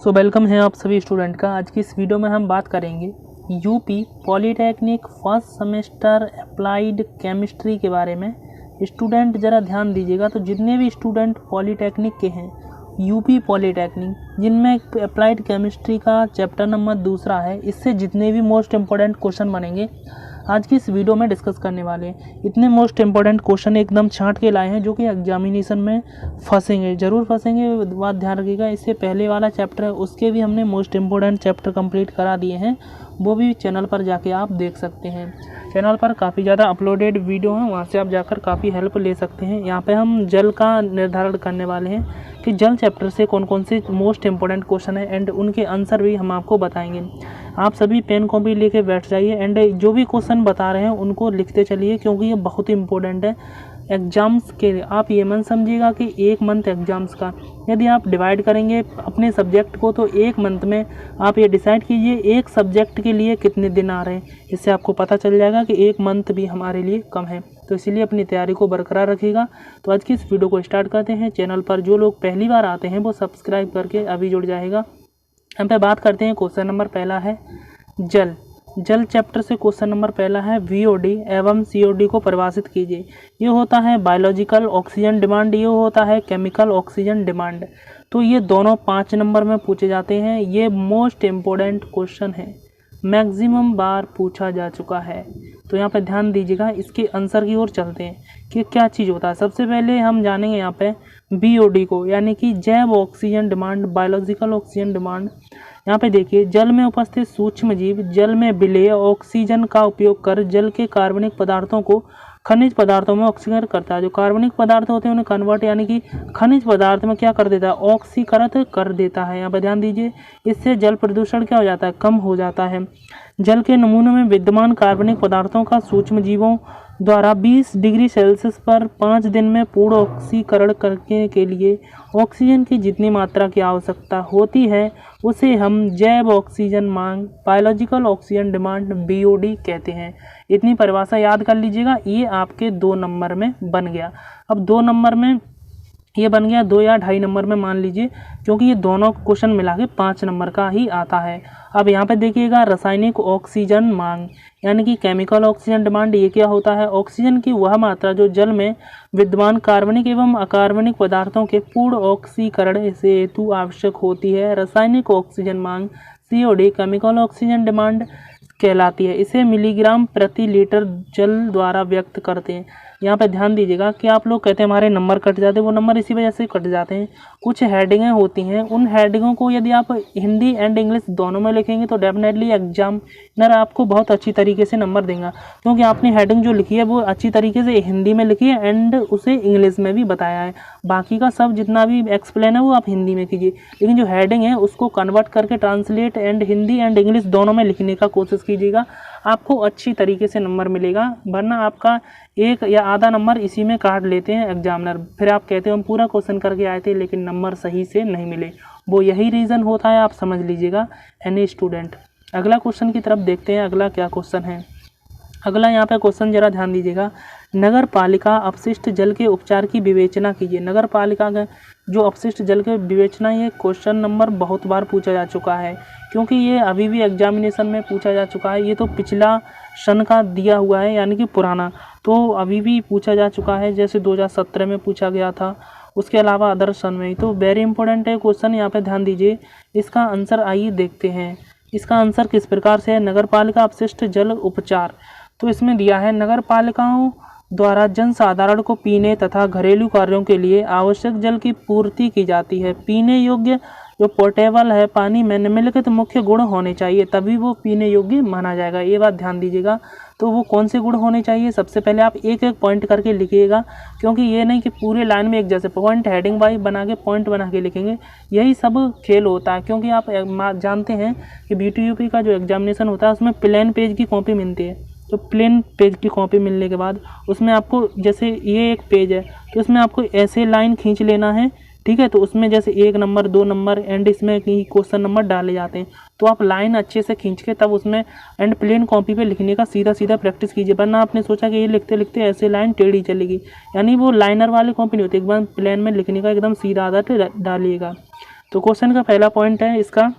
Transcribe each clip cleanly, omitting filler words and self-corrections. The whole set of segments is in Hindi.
वेलकम है आप सभी स्टूडेंट का। आज की इस वीडियो में हम बात करेंगे UP polytechnic first semester applied chemistry के बारे में। स्टूडेंट ज़रा ध्यान दीजिएगा। तो जितने भी स्टूडेंट पॉलीटेक्निक के हैं, यूपी पॉलीटेक्निक, जिनमें अप्लाइड केमिस्ट्री का चैप्टर नंबर 2 है, इससे जितने भी मोस्ट इम्पोर्टेंट क्वेश्चन बनेंगे आज की इस वीडियो में डिस्कस करने वाले हैं। इतने मोस्ट इम्पोर्टेंट क्वेश्चन एकदम छांट के लाए हैं जो कि एग्जामिनेशन में फंसेंगे, ज़रूर फंसेंगे, बात ध्यान रखिएगा। इससे पहले वाला चैप्टर है उसके भी हमने मोस्ट इम्पोर्टेंट चैप्टर कंप्लीट करा दिए हैं, वो भी चैनल पर जाके आप देख सकते हैं। चैनल पर काफ़ी ज़्यादा अपलोडेड वीडियो हैं, वहाँ से आप जाकर काफ़ी हेल्प ले सकते हैं। यहाँ पे हम जल का निर्धारण करने वाले हैं कि जल चैप्टर से कौन कौन से मोस्ट इम्पोर्टेंट क्वेश्चन है एंड उनके आंसर भी हम आपको बताएंगे। आप सभी पेन कॉपी लेके बैठ जाइए एंड जो भी क्वेश्चन बता रहे हैं उनको लिखते चलिए, क्योंकि ये बहुत इंपॉर्टेंट है एग्ज़ाम्स के लिए। आप ये मन समझिएगा कि 1 मंथ एग्ज़ाम्स का यदि आप डिवाइड करेंगे अपने सब्जेक्ट को, तो 1 मंथ में आप ये डिसाइड कीजिए एक सब्जेक्ट के लिए कितने दिन आ रहे हैं। इससे आपको पता चल जाएगा कि 1 मंथ भी हमारे लिए कम है। तो इसीलिए अपनी तैयारी को बरकरार रखिएगा। तो आज की इस वीडियो को स्टार्ट करते हैं। चैनल पर जो लोग पहली बार आते हैं वो सब्सक्राइब करके अभी जुड़ जाएगा। हम पे बात करते हैं। क्वेश्चन नंबर पहला है जल चैप्टर से क्वेश्चन नंबर पहला है VOD एवं COD को परिभाषित कीजिए। ये होता है बायोलॉजिकल ऑक्सीजन डिमांड, ये होता है केमिकल ऑक्सीजन डिमांड। तो ये दोनों 5 नंबर में पूछे जाते हैं। ये मोस्ट इम्पोर्टेंट क्वेश्चन है, मैक्सिमम बार पूछा जा चुका है। तो यहाँ पे ध्यान दीजिएगा। इसके आंसर की ओर चलते हैं कि क्या चीज़ होता है। सबसे पहले हम जानेंगे यहाँ पे BOD को, यानी कि जैव oxygen demand, biological oxygen demand. यहाँ पे देखिए, जल में उपस्थित सूक्ष्म जीव जल में विलेय ऑक्सीजन का उपयोग कर जल के कार्बनिक पदार्थों को खनिज पदार्थों में ऑक्सीकरण करता है। जो कार्बनिक पदार्थ होते हैं उन्हें कन्वर्ट, यानी कि खनिज पदार्थ में क्या कर देता है, ऑक्सीकृत कर देता है। यहाँ पर ध्यान दीजिए। इससे जल प्रदूषण क्या हो जाता है, कम हो जाता है। जल के नमूनों में विद्यमान कार्बनिक पदार्थों का सूक्ष्म जीवों द्वारा 20 डिग्री सेल्सियस पर 5 दिन में पूर्ण ऑक्सीकरण करने के लिए ऑक्सीजन की जितनी मात्रा की आवश्यकता होती है उसे हम जैव ऑक्सीजन मांग, बायोलॉजिकल ऑक्सीजन डिमांड, BOD कहते हैं। इतनी परिभाषा याद कर लीजिएगा। ये आपके 2 नंबर में बन गया। अब 2 नंबर में ये बन गया, 2 या 2.5 नंबर में मान लीजिए, क्योंकि ये दोनों क्वेश्चन मिला के 5 नंबर का ही आता है। अब यहाँ पे देखिएगा, रासायनिक ऑक्सीजन मांग यानी कि केमिकल ऑक्सीजन डिमांड। ये क्या होता है, ऑक्सीजन की वह मात्रा जो जल में विद्यमान कार्बनिक एवं अकार्बनिक पदार्थों के पूर्ण ऑक्सीकरण से हेतु आवश्यक होती है। रासायनिक ऑक्सीजन मांग COD केमिकल ऑक्सीजन डिमांड कहलाती है। इसे मिलीग्राम प्रति लीटर जल द्वारा व्यक्त करते हैं। यहाँ पे ध्यान दीजिएगा कि आप लोग कहते हैं हमारे नंबर कट जाते हैं, वो नंबर इसी वजह से कट जाते हैं। कुछ हेडिंगें होती हैं, उन हेडिंगों को यदि आप हिंदी एंड इंग्लिश दोनों में लिखेंगे तो डेफिनेटली एग्जामिनर आपको बहुत अच्छी तरीके से नंबर देगा, क्योंकि आपने हेडिंग जो लिखी है वो अच्छी तरीके से हिंदी में लिखी है एंड उसे इंग्लिश में भी बताया है। बाकी का सब जितना भी एक्सप्लेन है वो आप हिंदी में कीजिए, लेकिन जो हेडिंग है उसको कन्वर्ट करके translate and Hindi and English दोनों में लिखने का कोशिश कीजिएगा। आपको अच्छी तरीके से नंबर मिलेगा, वरना आपका 1 या आधा नंबर इसी में काट लेते हैं एग्जामिनर। फिर आप कहते हो हम पूरा क्वेश्चन करके आए थे लेकिन नंबर सही से नहीं मिले। वो यही रीज़न होता है, आप समझ लीजिएगा एनी स्टूडेंट। अगला क्वेश्चन की तरफ देखते हैं। अगला क्या क्वेश्चन है। अगला यहाँ पे क्वेश्चन जरा ध्यान दीजिएगा। नगर पालिका अपशिष्ट जल के उपचार की विवेचना कीजिए। नगर पालिका का जो अपशिष्ट जल के विवेचना, ये क्वेश्चन नंबर बहुत बार पूछा जा चुका है, क्योंकि ये अभी भी एग्जामिनेशन में पूछा जा चुका है। ये तो पिछला सन का दिया हुआ है, यानी कि पुराना, तो अभी भी पूछा जा चुका है। जैसे 2017 में पूछा गया था, उसके अलावा अदर सन में। तो वेरी इंपॉर्टेंट है क्वेश्चन, यहाँ पे ध्यान दीजिए। इसका आंसर आइए देखते हैं। इसका आंसर किस प्रकार से है, नगर पालिका अपशिष्ट जल उपचार। तो इसमें दिया है, नगर पालिकाओं द्वारा जन साधारण को पीने तथा घरेलू कार्यों के लिए आवश्यक जल की पूर्ति की जाती है। पीने योग्य जो पोर्टेबल है पानी में निम्नलिखित मुख्य गुण होने चाहिए, तभी वो पीने योग्य माना जाएगा। ये बात ध्यान दीजिएगा। तो वो कौन से गुण होने चाहिए, सबसे पहले आप एक एक पॉइंट करके लिखिएगा, क्योंकि ये नहीं कि पूरे लाइन में एक जैसे पॉइंट हेडिंग वाइज बना के पॉइंट बना के लिखेंगे। यही सब खेल होता है, क्योंकि आप जानते हैं कि BTUP का जो एग्जामिनेशन होता है उसमें प्लेन पेज की कॉपी मिलती है। तो प्लेन पेज की कॉपी मिलने के बाद उसमें आपको, जैसे ये एक पेज है तो इसमें आपको ऐसे लाइन खींच लेना है, ठीक है। तो उसमें जैसे 1 नंबर 2 नंबर एंड इसमें क्वेश्चन नंबर डाले जाते हैं, तो आप लाइन अच्छे से खींच के तब उसमें एंड प्लेन कॉपी पे लिखने का सीधा सीधा प्रैक्टिस कीजिए। वरना आपने सोचा कि ये लिखते लिखते ऐसे लाइन टेढ़ी चलेगी, यानी वो लाइनर वाली कॉपी नहीं होती। एक बार प्लेन में लिखने का एकदम सीधा आदत डालिएगा। तो क्वेश्चन का पहला पॉइंट है इसका,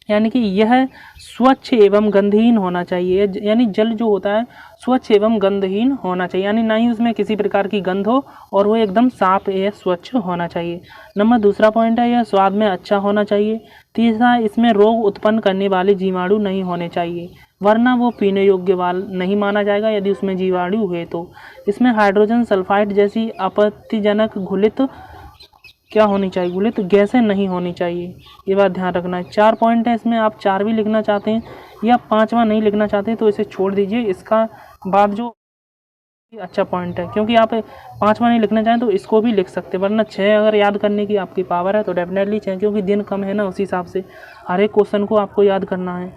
यानी कि यह स्वच्छ एवं गंधहीन होना चाहिए, यानी जल जो होता है स्वच्छ एवं गंधहीन होना चाहिए, यानी ना ही उसमें किसी प्रकार की गंध हो और वो एकदम साफ या स्वच्छ होना चाहिए। नंबर दूसरा पॉइंट है यह स्वाद में अच्छा होना चाहिए। तीसरा, इसमें रोग उत्पन्न करने वाले जीवाणु नहीं होने चाहिए, वरना वो पीने योग्य वाल नहीं माना जाएगा यदि उसमें जीवाणु हुए तो। इसमें हाइड्रोजन सल्फाइड जैसी आपत्तिजनक घुलित क्या होनी चाहिए, घुलित गैसें नहीं होनी चाहिए, ये बात ध्यान रखना है। 4 पॉइंट है इसमें, आप 4 भी लिखना चाहते हैं या 5वां नहीं लिखना चाहते तो इसे छोड़ दीजिए। इसका बाद जो अच्छा पॉइंट है, क्योंकि आप 5वां नहीं लिखना चाहें तो इसको भी लिख सकते हैं, वरना 6 अगर याद करने की आपकी पावर है तो डेफिनेटली 6, क्योंकि दिन कम है ना, उसी हिसाब से हर एक क्वेश्चन को आपको याद करना है,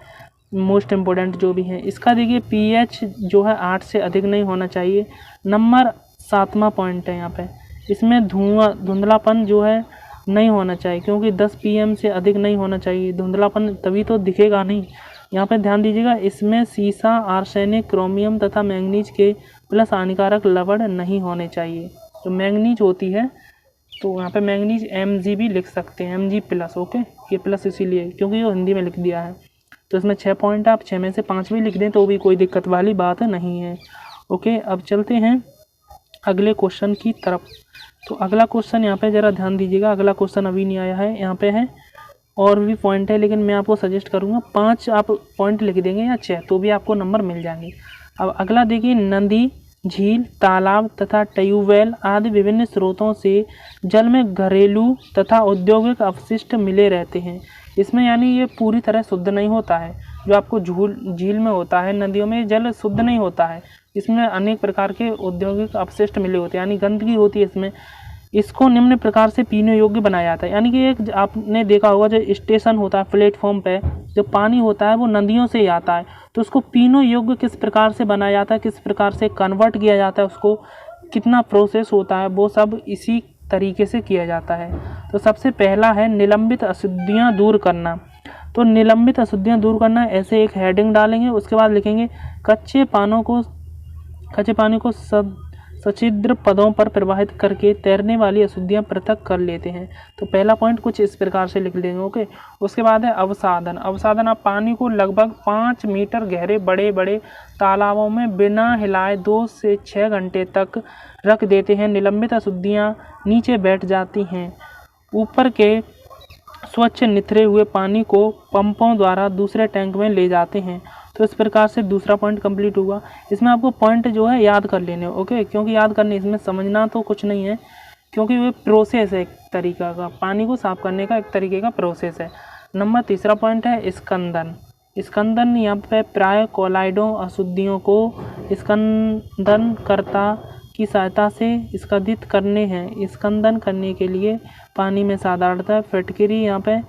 मोस्ट इम्पोर्टेंट जो भी है। इसका देखिए pH जो है 8 से अधिक नहीं होना चाहिए। नंबर 7वां पॉइंट है यहाँ पे, इसमें धुंधलापन जो है नहीं होना चाहिए, क्योंकि 10 PM से अधिक नहीं होना चाहिए। धुंधलापन तभी तो दिखेगा नहीं। यहाँ पे ध्यान दीजिएगा, इसमें सीसा, आर्सेनिक, क्रोमियम तथा मैंगनीज के प्लस हानिकारक लवण नहीं होने चाहिए। तो मैंगनीज होती है तो यहाँ पे मैंगनीज Mg भी लिख सकते हैं, Mg+, ओके, ये प्लस इसीलिए क्योंकि वो हिंदी में लिख दिया है। तो इसमें 6 पॉइंट, आप 6 में से 5 भी लिख दें तो भी कोई दिक्कत वाली बात नहीं है। ओके, अब चलते हैं अगले क्वेश्चन की तरफ। तो अगला क्वेश्चन यहाँ पे ज़रा ध्यान दीजिएगा, अगला क्वेश्चन अभी नहीं आया है, यहाँ पे है और भी पॉइंट है, लेकिन मैं आपको सजेस्ट करूँगा 5 आप पॉइंट लिख देंगे या 6 तो भी आपको नंबर मिल जाएंगे। अब अगला देखिए, नदी, झील, तालाब तथा ट्यूबवेल आदि विभिन्न स्रोतों से जल में घरेलू तथा औद्योगिक अपशिष्ट मिले रहते हैं। इसमें यानी ये पूरी तरह शुद्ध नहीं होता है, जो आपको झील में होता है, नदियों में जल शुद्ध नहीं होता है, इसमें अनेक प्रकार के औद्योगिक अपशिष्ट मिले होते हैं, यानी गंदगी होती है इसमें। इसको निम्न प्रकार से पीने योग्य बनाया जाता है, यानी कि एक आपने देखा होगा जो स्टेशन होता है प्लेटफॉर्म पे, जो पानी होता है वो नदियों से ही आता है, तो उसको पीने योग्य किस प्रकार से बनाया जाता है, किस प्रकार से कन्वर्ट किया जाता है, उसको कितना प्रोसेस होता है, वो सब इसी तरीके से किया जाता है। तो सबसे पहला है निलंबित अशुद्धियाँ दूर करना। तो निलंबित अशुद्धियाँ दूर करना, ऐसे एक हेडिंग डालेंगे, उसके बाद लिखेंगे कच्चे पानी को सब सछिद्र पदों पर प्रवाहित करके तैरने वाली अशुद्धियाँ पृथक कर लेते हैं। तो पहला पॉइंट कुछ इस प्रकार से लिख लेंगे, ओके। उसके बाद है अवसादन। अवसादन, आप पानी को लगभग 5 मीटर गहरे बड़े बड़े तालाबों में बिना हिलाए 2 से 6 घंटे तक रख देते हैं। निलंबित अशुद्धियाँ नीचे बैठ जाती हैं। ऊपर के स्वच्छ निथरे हुए पानी को पंपों द्वारा दूसरे टैंक में ले जाते हैं। तो इस प्रकार से दूसरा पॉइंट कंप्लीट हुआ। इसमें आपको पॉइंट जो है याद कर लेने, ओके, क्योंकि याद करने, इसमें समझना तो कुछ नहीं है, क्योंकि वो प्रोसेस है एक तरीका का, पानी को साफ करने का एक तरीके का प्रोसेस है। नंबर तीसरा पॉइंट है स्कंदन। स्कंदन यहाँ पे प्राय कोलाइडों अशुद्धियों को स्कंदनकर्ता की सहायता से स्कंदित करने हैं। स्कंदन करने के लिए पानी में साधारणतः फिटकरी, यहाँ पे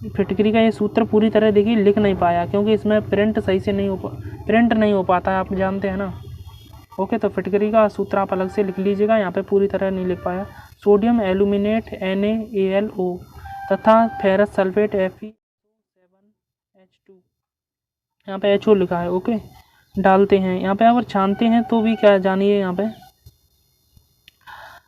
फिटकरी का ये सूत्र पूरी तरह देखिए लिख नहीं पाया, क्योंकि इसमें प्रिंट सही से नहीं हो पाता है, आप जानते हैं ना, ओके। तो फिटकरी का सूत्र आप अलग से लिख लीजिएगा, यहाँ पे पूरी तरह नहीं लिख पाया। सोडियम एल्यूमिनेट NaAlO तथा फेरस सल्फेट Fe7H2, यहाँ पे HO लिखा है, ओके, डालते हैं यहाँ पे। अगर छानते हैं तो भी क्या जानिए यहाँ पे।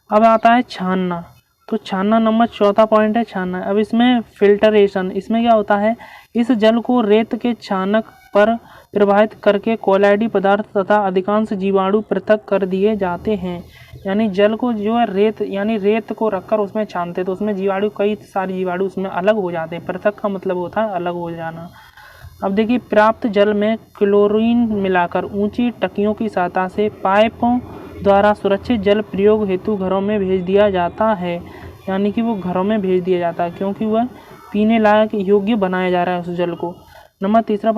अब आता है छानना। तो छानना नंबर 4था पॉइंट है, छानना। अब इसमें फिल्टरेशन, इसमें क्या होता है, इस जल को रेत के छानक पर प्रवाहित करके कोलाइडी पदार्थ तथा अधिकांश जीवाणु पृथक कर दिए जाते हैं। यानी जल को जो है रेत को रखकर उसमें छानते तो उसमें जीवाणु, कई सारे जीवाणु उसमें अलग हो जाते हैं। पृथक का मतलब होता है अलग हो जाना। अब देखिए, प्राप्त जल में क्लोरीन मिलाकर ऊंची टंकियों की सहायता से पाइपों द्वारा सुरक्षित जल प्रयोग हेतु घरों में भेज दिया जाता है। यानी कि वो घरों में भेज दिया जाता है, क्योंकि वह पीने लायक योग्य बनाया जा रहा है उस जल को। नंबर तीसरा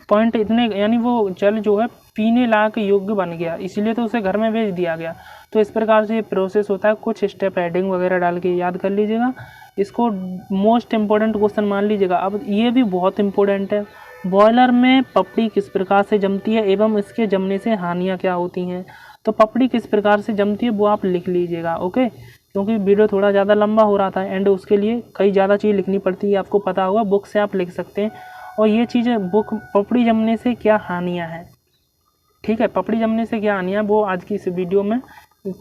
पॉइंट इतने, यानी वो जल जो है पीने लायक योग्य बन गया, इसीलिए तो उसे घर में भेज दिया गया। तो इस प्रकार से प्रोसेस होता है। कुछ स्टेप हेडिंग वगैरह डाल के याद कर लीजिएगा, इसको मोस्ट इम्पोर्टेंट क्वेश्चन मान लीजिएगा। अब ये भी बहुत इम्पोर्टेंट है, बॉयलर में पपड़ी किस प्रकार से जमती है एवं इसके जमने से हानियाँ क्या होती हैं। तो पपड़ी किस प्रकार से जमती है वो आप लिख लीजिएगा, ओके, क्योंकि वीडियो थोड़ा ज़्यादा लंबा हो रहा था एंड उसके लिए कई ज़्यादा चीज़ लिखनी पड़ती है, आपको पता होगा, बुक से आप लिख सकते हैं। और ये चीज़ें पपड़ी जमने से क्या हानियाँ हैं, ठीक है, पपड़ी जमने से क्या हानियाँ, वो आज की इस वीडियो में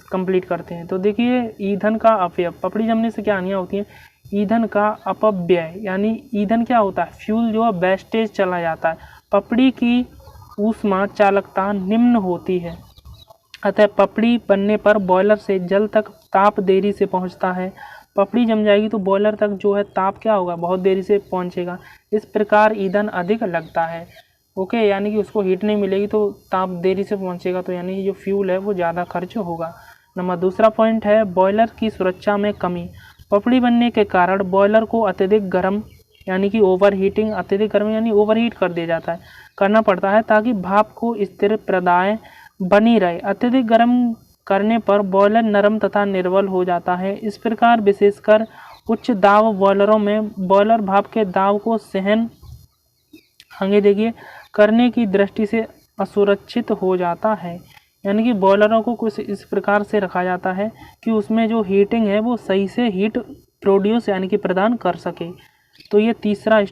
कंप्लीट करते हैं। तो देखिए, ईंधन का अपव्यय, पपड़ी जमने से क्या हानियाँ होती हैं। ईंधन का अपव्यय, यानी ईंधन क्या होता है, फ्यूल जो है वेस्टेज चला जाता है। पपड़ी की ऊष्मा चालकता निम्न होती है, अतः पपड़ी बनने पर बॉयलर से जल तक ताप देरी से पहुंचता है। पपड़ी जम जाएगी तो बॉयलर तक जो है ताप क्या होगा, बहुत देरी से पहुंचेगा। इस प्रकार ईंधन अधिक लगता है। ओके, यानी कि उसको हीट नहीं मिलेगी तो ताप देरी से पहुंचेगा, तो यानी जो फ्यूल है वो ज़्यादा खर्च होगा। नंबर दूसरा पॉइंट है बॉयलर की सुरक्षा में कमी। पपड़ी बनने के कारण बॉयलर को अत्यधिक गर्म यानी कि ओवर हीटिंग, अत्यधिक गर्म यानी ओवर हीट कर दिया जाता है, करना पड़ता है ताकि भाप को स्थिर प्रदाय बनी रहे। अत्यधिक गर्म करने पर बॉयलर नरम तथा निर्बल हो जाता है। इस प्रकार विशेषकर उच्च दाब बॉयलरों में बॉयलर भाप के दाब को सहन करने की दृष्टि से असुरक्षित हो जाता है। यानी कि बॉयलरों को कुछ इस प्रकार से रखा जाता है कि उसमें जो हीटिंग है वो सही से हीट प्रोड्यूस यानी कि प्रदान कर सके। तो ये तीसरा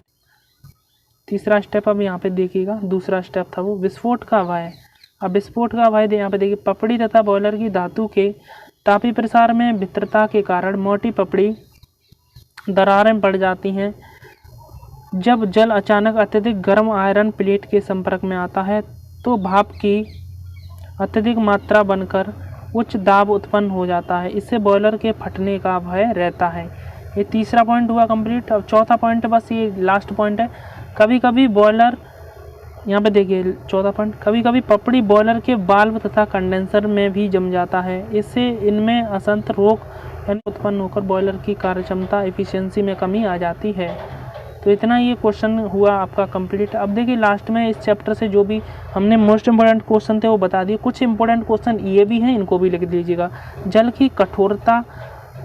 स्टेप अब यहाँ पे देखिएगा। दूसरा स्टेप था वो विस्फोट का भय। अब विस्फोट का भय यहाँ पे देखिए, पपड़ी तथा बॉयलर की धातु के तापीय प्रसार में भिन्नता के कारण मोटी पपड़ी दरारें पड़ जाती हैं। जब जल अचानक अत्यधिक गर्म आयरन प्लेट के संपर्क में आता है तो भाप की अत्यधिक मात्रा बनकर उच्च दाब उत्पन्न हो जाता है। इससे बॉयलर के फटने का भय रहता है। ये तीसरा पॉइंट हुआ कंप्लीट। अब चौथा पॉइंट बस ये लास्ट पॉइंट है। कभी कभी बॉयलर, यहाँ पे देखिए चौथा पॉइंट, कभी कभी पपड़ी बॉयलर के वाल्व तथा कंडेंसर में भी जम जाता है। इससे इनमें असंत रोक उत्पन्न होकर बॉयलर की कार्यक्षमता एफिशिएंसी में कमी आ जाती है। तो इतना ये क्वेश्चन हुआ आपका कंप्लीट। अब देखिए लास्ट में इस चैप्टर से जो भी हमने मोस्ट इंपोर्टेंट क्वेश्चन थे वो बता दिए। कुछ इंपोर्टेंट क्वेश्चन ये भी हैं, इनको भी लिख दीजिएगा। जल की कठोरता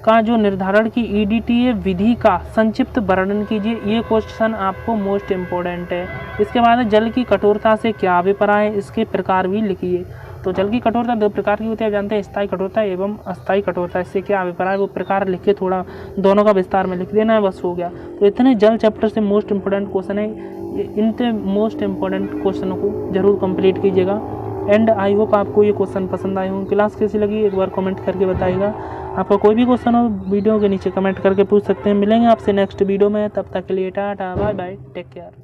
का जो निर्धारण की EDTA विधि का संक्षिप्त वर्णन कीजिए। ये क्वेश्चन आपको मोस्ट इम्पोर्टेंट है। इसके बाद जल की कठोरता से क्या अभिप्राय है, इसके प्रकार भी लिखिए। तो जल की कठोरता दो प्रकार की होती है, आप जानते हैं, स्थायी कठोरता एवं अस्थायी कठोरता। इससे क्या अभिप्राय है वो प्रकार लिख के थोड़ा दोनों का विस्तार में लिख देना है, बस हो गया। तो इतने जल चैप्टर से मोस्ट इम्पोर्टेंट क्वेश्चन है। इन मोस्ट इम्पोर्टेंट क्वेश्चनों को जरूर कंप्लीट कीजिएगा। एंड आई होप आपको ये क्वेश्चन पसंद आए हों। क्लास कैसी लगी एक बार कमेंट करके बताइएगा। आपका कोई भी क्वेश्चन हो वीडियो के नीचे कमेंट करके पूछ सकते हैं। मिलेंगे आपसे नेक्स्ट वीडियो में, तब तक के लिए tata bye bye, take care.